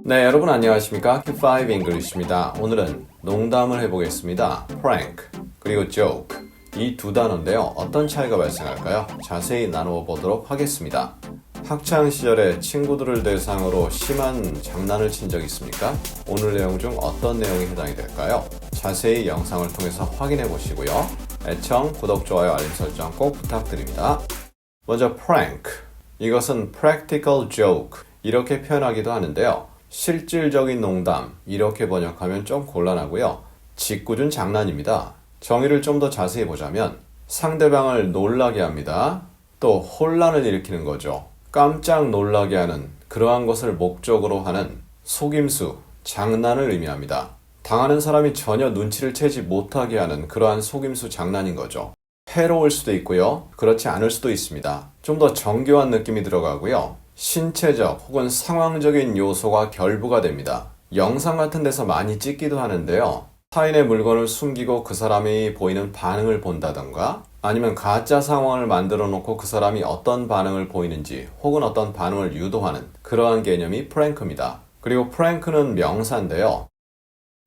네, 여러분 안녕하십니까? Q5 English입니다. 오늘은 농담을 해보겠습니다. prank, 그리고 joke. 이 두 단어인데요. 어떤 차이가 발생할까요? 자세히 나누어 보도록 하겠습니다. 학창 시절에 친구들을 대상으로 심한 장난을 친 적 있습니까? 오늘 내용 중 어떤 내용이 해당이 될까요? 자세히 영상을 통해서 확인해 보시고요. 애청, 구독, 좋아요, 알림 설정 꼭 부탁드립니다. 먼저 prank. 이것은 practical joke. 이렇게 표현하기도 하는데요. 실질적인 농담, 이렇게 번역하면 좀 곤란하고요. 짓궂은 장난입니다. 정의를 좀 더 자세히 보자면 상대방을 놀라게 합니다. 또 혼란을 일으키는 거죠. 깜짝 놀라게 하는 그러한 것을 목적으로 하는 속임수, 장난을 의미합니다. 당하는 사람이 전혀 눈치를 채지 못하게 하는 그러한 속임수 장난인 거죠. 해로울 수도 있고요. 그렇지 않을 수도 있습니다. 좀 더 정교한 느낌이 들어가고요. 신체적 혹은 상황적인 요소가 결부가 됩니다. 영상 같은 데서 많이 찍기도 하는데요. 타인의 물건을 숨기고 그 사람이 보이는 반응을 본다던가 아니면 가짜 상황을 만들어 놓고 그 사람이 어떤 반응을 보이는지 혹은 어떤 반응을 유도하는 그러한 개념이 프랭크입니다. 그리고 프랭크는 명사인데요.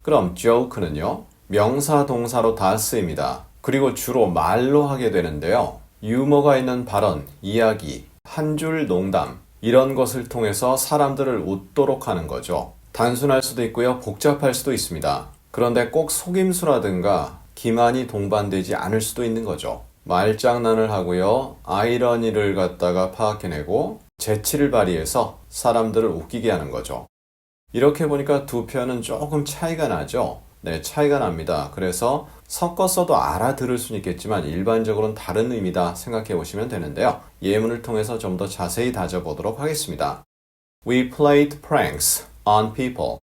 그럼 joke는요? 명사 동사로 다 쓰입니다. 그리고 주로 말로 하게 되는데요. 유머가 있는 발언, 이야기, 한 줄 농담 이런 것을 통해서 사람들을 웃도록 하는 거죠. 단순할 수도 있고요. 복잡할 수도 있습니다. 그런데 꼭 속임수라든가 기만이 동반되지 않을 수도 있는 거죠. 말장난을 하고요. 아이러니를 갖다가 파악해내고 재치를 발휘해서 사람들을 웃기게 하는 거죠. 이렇게 보니까 두 표현은 조금 차이가 나죠. 네, 차이가 납니다. 그래서 섞었어도 알아들을 수는 있겠지만 일반적으로는 다른 의미다 생각해 보시면 되는데요. 예문을 통해서 좀 더 자세히 다져보도록 하겠습니다. We played pranks on people.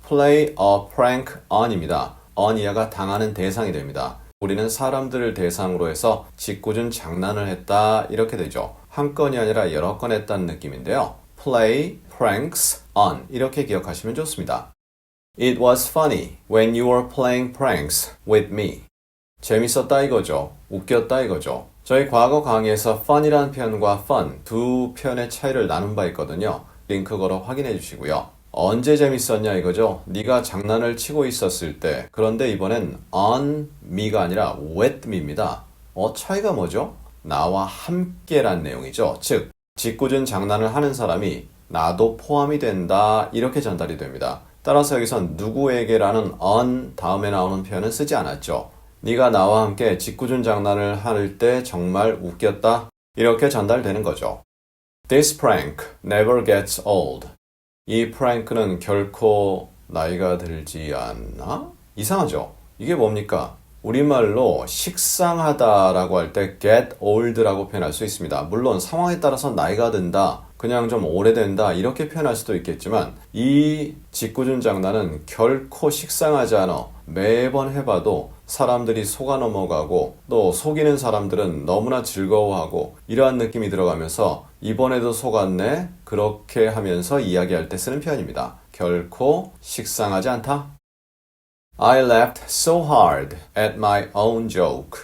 play a prank on입니다. on이야가 당하는 대상이 됩니다. 우리는 사람들을 대상으로 해서 짓궂은 장난을 했다 이렇게 되죠. 한 건이 아니라 여러 건 했다는 느낌인데요. play pranks on 이렇게 기억하시면 좋습니다. It was funny when you were playing pranks with me. 재밌었다 이거죠. 웃겼다 이거죠. 저희 과거 강의에서 fun이라는 표현과 fun 두 표현의 차이를 나눈 바 있거든요. 링크 걸어 확인해 주시고요. 언제 재밌었냐 이거죠. 네가 장난을 치고 있었을 때. 그런데 이번엔 on me가 아니라 with me입니다. 차이가 뭐죠? 나와 함께란 내용이죠. 즉, 짓궂은 장난을 하는 사람이 나도 포함이 된다 이렇게 전달이 됩니다. 따라서 여기선 누구에게라는 on 다음에 나오는 표현은 쓰지 않았죠. 네가 나와 함께 짓궂은 장난을 할 때 정말 웃겼다 이렇게 전달되는 거죠. This prank never gets old. 이 프랭크는 결코 나이가 들지 않나? 이상하죠? 이게 뭡니까? 우리말로 식상하다라고 할 때 get old라고 표현할 수 있습니다. 물론 상황에 따라서 나이가 든다, 그냥 좀 오래된다 이렇게 표현할 수도 있겠지만 이 짓궂은 장난은 결코 식상하지 않아 매번 해봐도 사람들이 속아 넘어가고 또 속이는 사람들은 너무나 즐거워하고 이러한 느낌이 들어가면서 이번에도 속았네 그렇게 하면서 이야기할 때 쓰는 표현입니다. 결코 식상하지 않다. I laughed so hard at my own joke.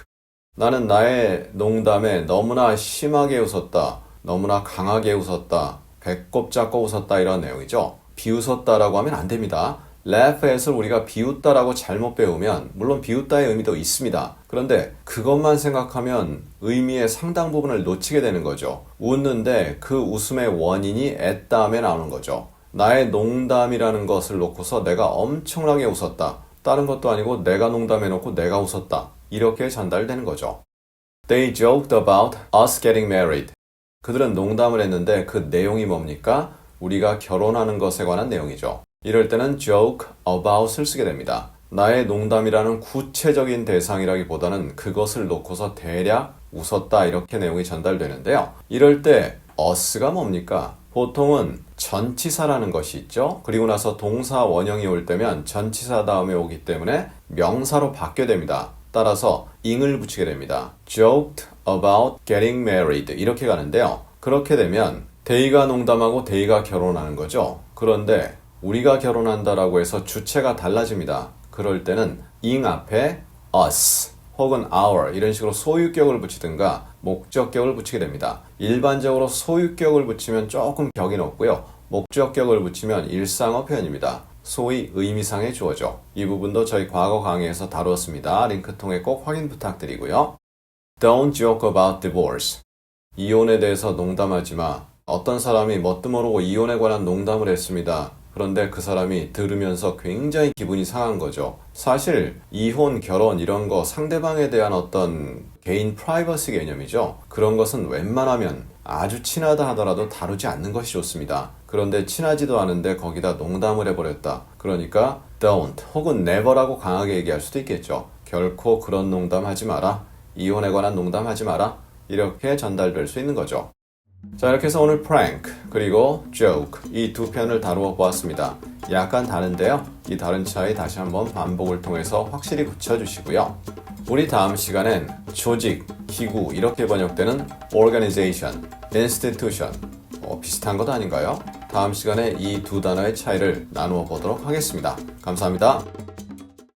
나는 나의 농담에 너무나 심하게 웃었다. 너무나 강하게 웃었다. 배꼽 잡고 웃었다 이런 내용이죠. 비웃었다라고 하면 안 됩니다. laugh에서 우리가 비웃다라고 잘못 배우면 물론 비웃다의 의미도 있습니다. 그런데 그것만 생각하면 의미의 상당 부분을 놓치게 되는 거죠. 웃는데 그 웃음의 원인이 at 다음에 나오는 거죠. 나의 농담이라는 것을 놓고서 내가 엄청나게 웃었다. 다른 것도 아니고 내가 농담해놓고 내가 웃었다. 이렇게 전달되는 거죠. They joked about us getting married. 그들은 농담을 했는데 그 내용이 뭡니까? 우리가 결혼하는 것에 관한 내용이죠. 이럴 때는 joke about을 쓰게 됩니다. 나의 농담이라는 구체적인 대상이라기보다는 그것을 놓고서 대략 웃었다 이렇게 내용이 전달되는데요. 이럴 때 us가 뭡니까? 보통은 전치사라는 것이 있죠. 그리고 나서 동사 원형이 올 때면 전치사 다음에 오기 때문에 명사로 바뀌게 됩니다. 따라서 ing을 붙이게 됩니다. joked about getting married 이렇게 가는데요. 그렇게 되면 they가 농담하고 they가 결혼하는 거죠. 그런데 우리가 결혼한다라고 해서 주체가 달라집니다. 그럴 때는 ing 앞에 us 혹은 our 이런 식으로 소유격을 붙이든가 목적격을 붙이게 됩니다. 일반적으로 소유격을 붙이면 조금 격이 높고요. 목적격을 붙이면 일상어 표현입니다. 소위 의미상의 주어죠. 이 부분도 저희 과거 강의에서 다루었습니다. 링크 통해 꼭 확인 부탁드리고요. Don't joke about divorce. 이혼에 대해서 농담하지 마. 어떤 사람이 뭣도 모르고 이혼에 관한 농담을 했습니다. 그런데 그 사람이 들으면서 굉장히 기분이 상한 거죠. 사실 이혼, 결혼 이런 거 상대방에 대한 어떤 개인 프라이버시 개념이죠. 그런 것은 웬만하면 아주 친하다 하더라도 다루지 않는 것이 좋습니다. 그런데 친하지도 않은데 거기다 농담을 해버렸다. 그러니까 don't 혹은 never라고 강하게 얘기할 수도 있겠죠. 결코 그런 농담 하지 마라. 이혼에 관한 농담 하지 마라. 이렇게 전달될 수 있는 거죠. 자, 이렇게 해서 오늘 prank 그리고 joke 이 두 편을 다루어 보았습니다. 약간 다른데요. 이 다른 차이 다시 한번 반복을 통해서 확실히 붙여주시고요. 우리 다음 시간엔 조직, 기구 이렇게 번역되는 organization, institution 비슷한 것 아닌가요? 다음 시간에 이 두 단어의 차이를 나누어 보도록 하겠습니다. 감사합니다.